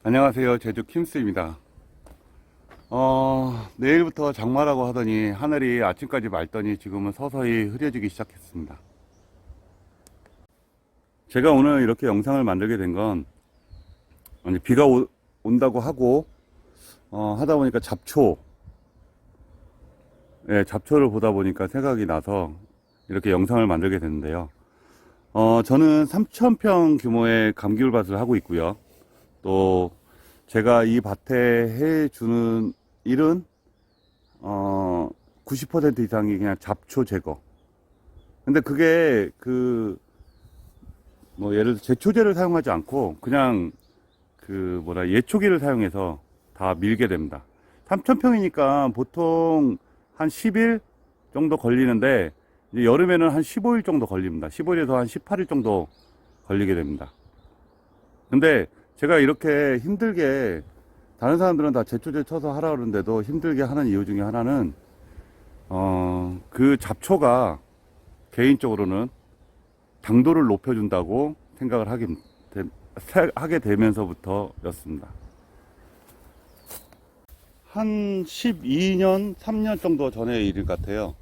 안녕하세요. 제주 킴스입니다. 내일부터 장마라고 하더니 하늘이 아침까지 맑더니 지금은 서서히 흐려지기 시작했습니다. 제가 오늘 이렇게 영상을 만들게 된 건 비가 온다고 하고 하다 보니까 잡초를 보다 보니까 생각이 나서 이렇게 영상을 만들게 됐는데요. 저는 3,000평 규모의 감귤밭을 하고 있고요. 또 제가 이 밭에 해주는 일은 90% 이상이 그냥 잡초 제거. 근데 그게 예를 들어 제초제를 사용하지 않고 그냥 예초기를 사용해서 다 밀게 됩니다. 3,000평이니까 보통 한 10일 정도 걸리는데 이제 여름에는 한 15일 정도 걸립니다. 15일에서 한 18일 정도 걸리게 됩니다. 근데 제가 이렇게 힘들게, 다른 사람들은 다 제초제 쳐서 하라 그러는데도 힘들게 하는 이유 중에 하나는 그 잡초가 개인적으로는 당도를 높여준다고 생각을 하게 되면서부터였습니다. 한 12년, 3년 정도 전의 일 같아요.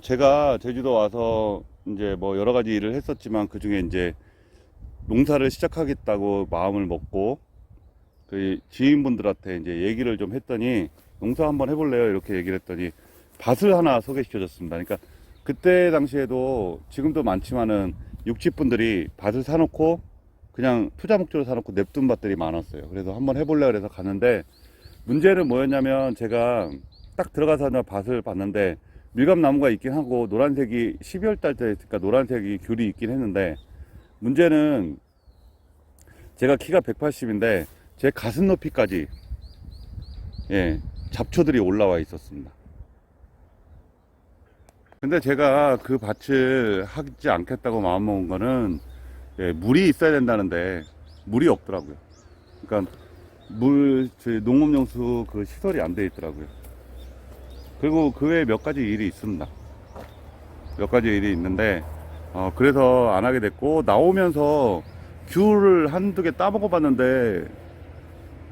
제가 제주도 와서 이제 뭐 여러 가지 일을 했었지만 그 중에 이제 농사를 시작하겠다고 마음을 먹고 그 지인분들한테 이제 얘기를 좀 했더니 농사 한번 해볼래요? 이렇게 얘기를 했더니 밭을 하나 소개시켜 줬습니다. 그러니까 그때 당시에도 지금도 많지만은 육지분들이 밭을 사놓고 그냥 투자 목적으로 사놓고 냅둔 밭들이 많았어요. 그래서 한번 해볼래 그래서 갔는데 문제는 뭐였냐면 제가 딱 들어가서 밭을 봤는데 밀감나무가 있긴 하고 노란색이 12월 달때니까 노란색이 귤이 있긴 했는데 문제는 제가 키가 180인데 제 가슴 높이까지 잡초들이 올라와 있었습니다. 근데 제가 그 밭을 하지 않겠다고 마음먹은 거는 물이 있어야 된다는데 물이 없더라고요. 그러니까 농업용수 그 시설이 안 돼 있더라고요. 그리고 그 외에 몇 가지 일이 있습니다. 몇 가지 일이 있는데 그래서 안 하게 됐고, 나오면서 귤을 한두 개 따먹어 봤는데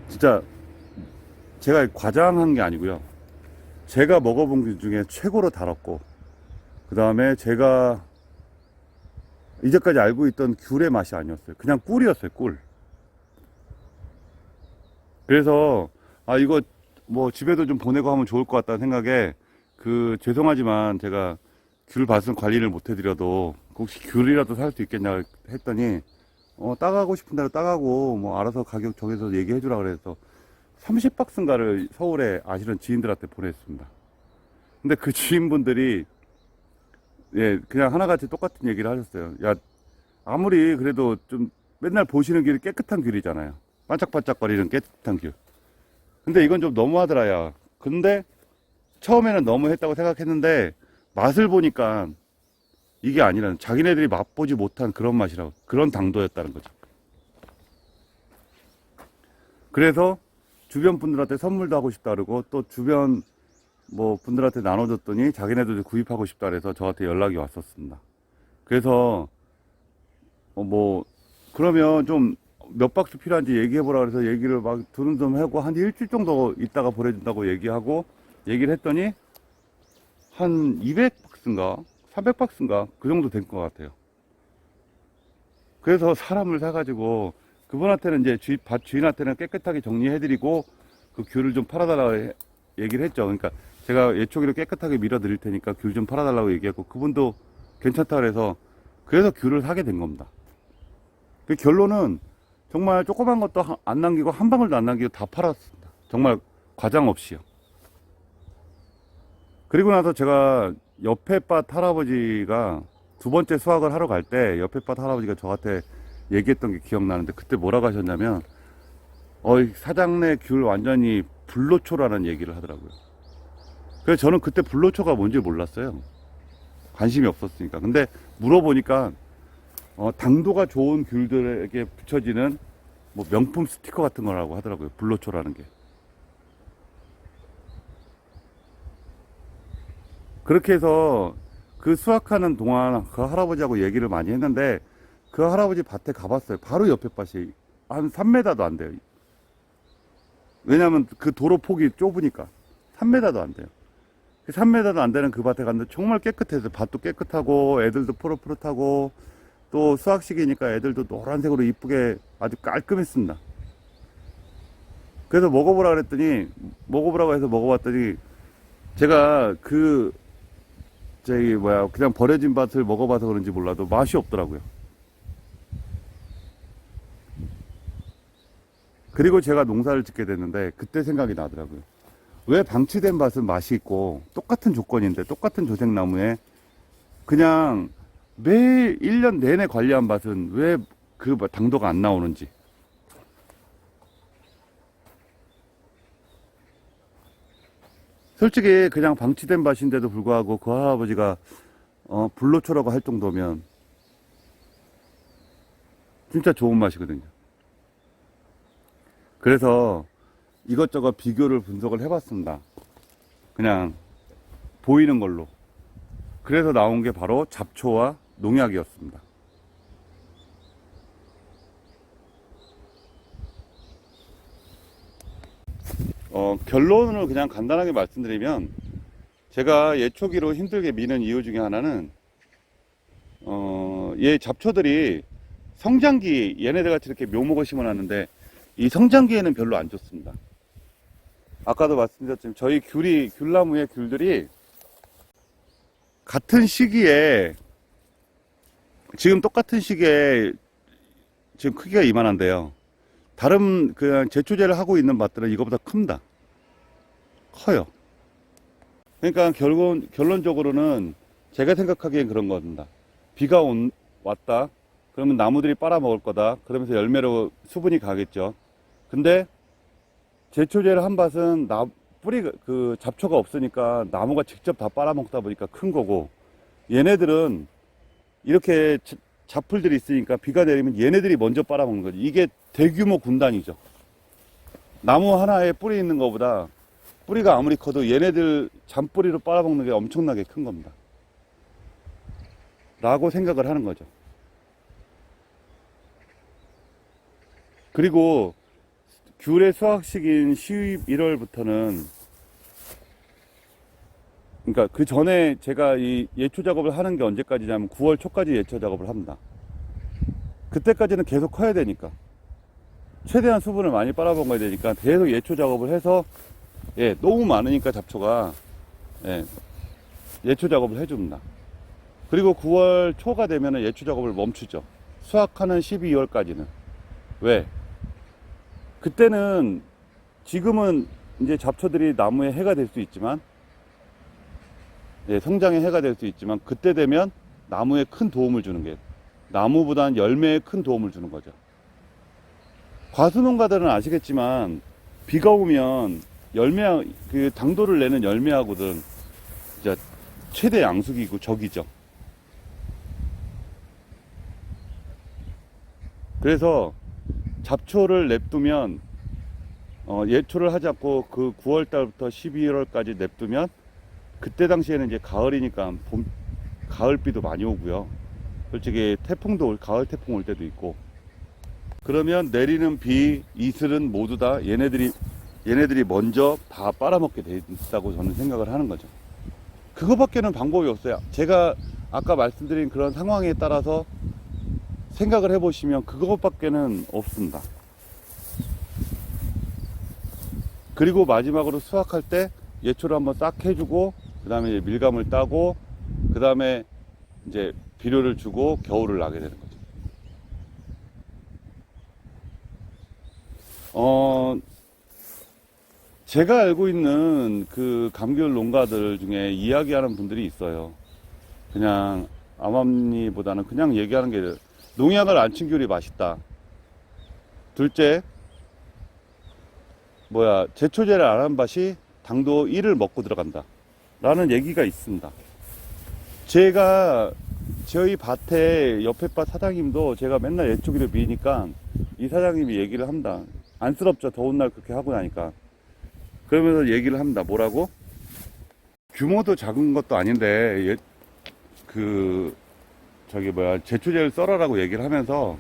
진짜 제가 과장한 게 아니고요, 제가 먹어본 귤 중에 최고로 달았고, 그 다음에 제가 이제까지 알고 있던 귤의 맛이 아니었어요. 그냥 꿀이었어요, 꿀. 그래서 이거 뭐 집에도 좀 보내고 하면 좋을 것 같다는 생각에 죄송하지만 제가 귤 밭은 관리를 못 해드려도 혹시 귤이라도 살 수 있겠냐 했더니 따가고 싶은 대로 따가고 뭐 알아서 가격 정해서 얘기해 주라 그래서 30박스인가를 서울에 아시는 지인들한테 보냈습니다. 근데 그 지인분들이 그냥 하나같이 똑같은 얘기를 하셨어요. 야, 아무리 그래도 좀 맨날 보시는 귤이 깨끗한 귤이잖아요. 반짝반짝거리는 깨끗한 귤. 근데 이건 좀 너무하더라, 야. 근데 처음에는 너무했다고 생각했는데 맛을 보니까 이게 아니라는, 자기네들이 맛보지 못한 그런 맛이라고, 그런 당도였다는 거죠. 그래서 주변 분들한테 선물도 하고 싶다 그러고, 또 주변 뭐 분들한테 나눠줬더니 자기네들도 구입하고 싶다 그래서 저한테 연락이 왔었습니다. 그래서 그러면 좀 몇 박스 필요한지 얘기해보라 그래서 얘기를 막 두름두름 하고 한 일주일 정도 있다가 보내준다고 얘기를 했더니 한 200박스인가 300박스인가 그 정도 된 것 같아요. 그래서 사람을 사가지고 그분한테는 이제 밭 주인한테는 깨끗하게 정리해드리고 그 귤을 좀 팔아달라고 얘기를 했죠. 그러니까 제가 예초기로 깨끗하게 밀어 드릴 테니까 귤 좀 팔아달라고 얘기했고, 그분도 괜찮다 그래서 귤을 사게 된 겁니다. 그 결론은 정말 조그만 것도 안 남기고 한 방울도 안 남기고 다 팔았습니다. 정말 과장 없이요. 그리고 나서 제가 옆에 밭 할아버지가 두 번째 수확을 하러 갈 때 옆에 밭 할아버지가 저한테 얘기했던 게 기억나는데, 그때 뭐라고 하셨냐면 사장네 귤 완전히 불로초라는 얘기를 하더라고요. 그래서 저는 그때 불로초가 뭔지 몰랐어요. 관심이 없었으니까. 근데 물어보니까 당도가 좋은 귤들에게 붙여지는 뭐 명품 스티커 같은 거라고 하더라고요. 불로초라는 게. 그렇게 해서 그 수확하는 동안 그 할아버지하고 얘기를 많이 했는데, 그 할아버지 밭에 가봤어요. 바로 옆에 밭이 한 3m도 안 돼요. 왜냐면 그 도로 폭이 좁으니까 3m도 안 돼요. 3m도 안 되는 그 밭에 갔는데 정말 깨끗해서 밭도 깨끗하고 애들도 푸릇푸릇하고 또 수확 시기니까 애들도 노란색으로 이쁘게 아주 깔끔했습니다. 그래서 먹어보라 그랬더니 먹어보라고 해서 먹어봤더니 제가 그냥 버려진 밭을 먹어봐서 그런지 몰라도 맛이 없더라고요. 그리고 제가 농사를 짓게 됐는데 그때 생각이 나더라고요. 왜 방치된 밭은 맛이 있고 똑같은 조건인데 똑같은 조생나무에 그냥 매일 1년 내내 관리한 밭은 왜 그 당도가 안 나오는지. 솔직히 그냥 방치된 밭인데도 불구하고 그 할아버지가 불로초라고 할 정도면 진짜 좋은 맛이거든요. 그래서 이것저것 비교를 분석을 해봤습니다. 그냥 보이는 걸로. 그래서 나온 게 바로 잡초와 농약이었습니다. 결론을 그냥 간단하게 말씀드리면 제가 예초기로 힘들게 미는 이유 중에 하나는 얘 잡초들이 성장기 얘네들 같이 이렇게 묘목을 심어놨는데 이 성장기에는 별로 안 좋습니다. 아까도 말씀드렸지만 저희 귤나무의 귤들이 같은 시기에 지금 똑같은 시기에 지금 크기가 이만한데요. 다른 그냥 제초제를 하고 있는 밭들은 이거보다 큽니다. 커요. 그러니까 결론적으로는 제가 생각하기엔 그런 겁니다. 비가 왔다. 그러면 나무들이 빨아먹을 거다. 그러면서 열매로 수분이 가겠죠. 근데 제초제를 한 밭은 그 잡초가 없으니까 나무가 직접 다 빨아먹다 보니까 큰 거고, 얘네들은 이렇게 잡풀들이 있으니까 비가 내리면 얘네들이 먼저 빨아먹는 거지. 이게 대규모 군단이죠. 나무 하나에 뿌리 있는 것보다 뿌리가 아무리 커도 얘네들 잔뿌리로 빨아먹는 게 엄청나게 큰 겁니다. 라고 생각을 하는 거죠. 그리고 귤의 수확식인 11월부터는, 그러니까 그 전에 제가 이 예초 작업을 하는 게 언제까지냐면 9월 초까지 예초 작업을 합니다. 그때까지는 계속 커야 되니까, 최대한 수분을 많이 빨아먹어야 되니까 계속 예초 작업을 해서, 너무 많으니까 잡초가, 예초 작업을 해줍니다. 그리고 9월 초가 되면 예초 작업을 멈추죠. 수확하는 12월까지는. 왜? 그때는, 지금은 이제 잡초들이 나무에 해가 될 수 있지만, 성장에 해가 될 수 있지만, 그때 되면 나무에 큰 도움을 주는 게, 나무보다는 열매에 큰 도움을 주는 거죠. 과수농가들은 아시겠지만, 비가 오면 그 당도를 내는 열매하고는 진짜 최대 양수기고 적이죠. 그래서 잡초를 냅두면, 예초를 하지 않고 그 9월 달부터 12월까지 냅두면, 그때 당시에는 이제 가을이니까 가을비도 많이 오고요. 솔직히 가을 태풍 올 때도 있고. 그러면 내리는 비, 이슬은 모두 다 얘네들이 먼저 다 빨아먹게 돼 있다고 저는 생각을 하는 거죠. 그거밖에는 방법이 없어요. 제가 아까 말씀드린 그런 상황에 따라서 생각을 해보시면 그것밖에는 없습니다. 그리고 마지막으로 수확할 때 예초를 한번 싹 해주고, 그 다음에 밀감을 따고, 그 다음에 이제 비료를 주고 겨울을 나게 되는 거죠. 제가 알고 있는 그 감귤 농가들 중에 이야기하는 분들이 있어요. 그냥 암암리보다는 그냥 얘기하는 게, 농약을 안 친 귤이 맛있다. 둘째, 제초제를 안 한 밭이 당도 1을 먹고 들어간다. 라는 얘기가 있습니다. 저희 밭에 옆에 밭 사장님도 제가 맨날 예초기를 미니까 이 사장님이 얘기를 합니다. 안쓰럽죠. 더운 날 그렇게 하고 나니까. 그러면서 얘기를 합니다. 뭐라고? 규모도 작은 것도 아닌데, 제초제를 써라라고 얘기를 하면서,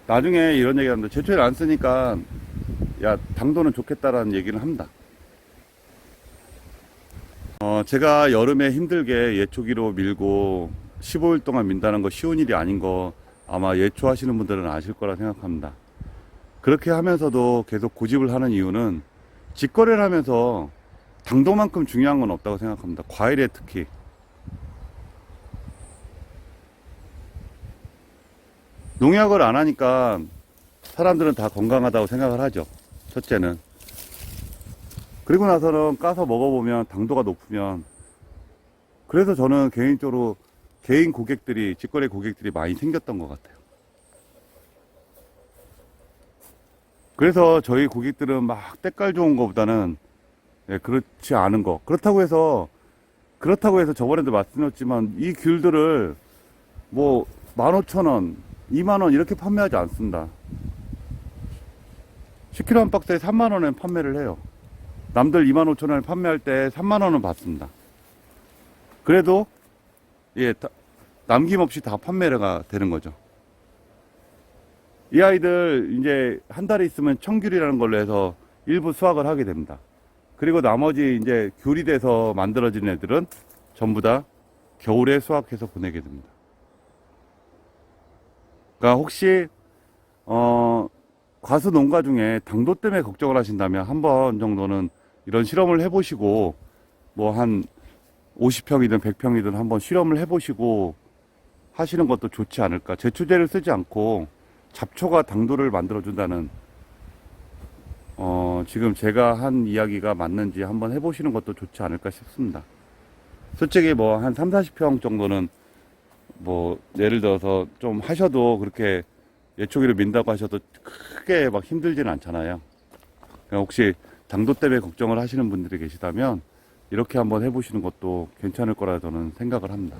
나중에 이런 얘기 합니다. 제초제를 안 쓰니까 야, 당도는 좋겠다라는 얘기는 합니다. 제가 여름에 힘들게 예초기로 밀고 15일 동안 민다는 거 쉬운 일이 아닌 거 아마 예초하시는 분들은 아실 거라 생각합니다. 그렇게 하면서도 계속 고집을 하는 이유는 직거래를 하면서 당도만큼 중요한 건 없다고 생각합니다. 과일에 특히. 농약을 안 하니까 사람들은 다 건강하다고 생각을 하죠. 첫째는. 그리고 나서는 까서 먹어보면 당도가 높으면, 그래서 저는 개인적으로 개인 고객들이, 직거래 고객들이 많이 생겼던 것 같아요. 그래서 저희 고객들은 막 때깔 좋은 거보다는 그렇지 않은 거. 그렇다고 해서 저번에도 말씀드렸지만 이 귤들을 뭐 15,000원, 2만원 이렇게 판매하지 않습니다. 10kg 한 박스에 3만원에 판매를 해요. 남들 25,000원에 판매할 때 3만원은 받습니다. 그래도 남김없이 다 판매가 되는 거죠. 이 아이들 이제 한 달이 있으면 청귤이라는 걸로 해서 일부 수확을 하게 됩니다. 그리고 나머지 이제 귤이 돼서 만들어진 애들은 전부 다 겨울에 수확해서 보내게 됩니다. 그러니까 혹시 과수 농가 중에 당도 때문에 걱정을 하신다면 한 번 정도는 이런 실험을 해보시고 뭐 한 50평이든 100평이든 한번 실험을 해보시고 하시는 것도 좋지 않을까. 제초제를 쓰지 않고 잡초가 당도를 만들어준다는 지금 제가 한 이야기가 맞는지 한번 해보시는 것도 좋지 않을까 싶습니다. 솔직히 뭐 한 3, 40평 정도는 뭐 예를 들어서 좀 하셔도 그렇게 예초기를 민다고 하셔도 크게 막 힘들지는 않잖아요. 그러니까 혹시 당도 때문에 걱정을 하시는 분들이 계시다면 이렇게 한번 해보시는 것도 괜찮을 거라 저는 생각을 합니다.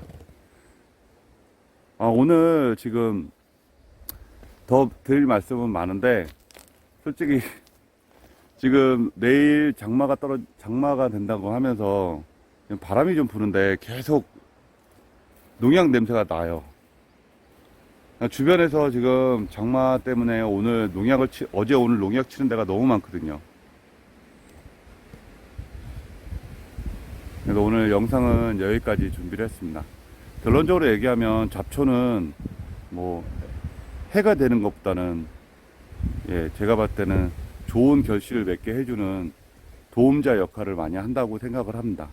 오늘 지금 더 드릴 말씀은 많은데 솔직히 지금 내일 장마가 된다고 하면서 바람이 좀 부는데 계속 농약 냄새가 나요. 주변에서 지금 장마 때문에 어제 오늘 농약 치는 데가 너무 많거든요. 그래서 오늘 영상은 여기까지 준비를 했습니다. 결론적으로 얘기하면 잡초는 뭐 해가 되는 것보다는 제가 봤을 때는 좋은 결실을 맺게 해주는 도움자 역할을 많이 한다고 생각을 합니다.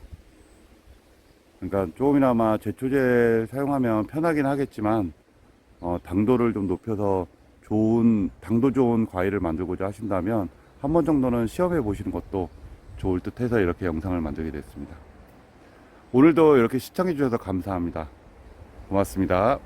그러니까 조금이나마 제초제 사용하면 편하긴 하겠지만 당도를 좀 높여서 당도 좋은 과일을 만들고자 하신다면 한 번 정도는 시험해 보시는 것도 좋을 듯 해서 이렇게 영상을 만들게 됐습니다. 오늘도 이렇게 시청해 주셔서 감사합니다. 고맙습니다.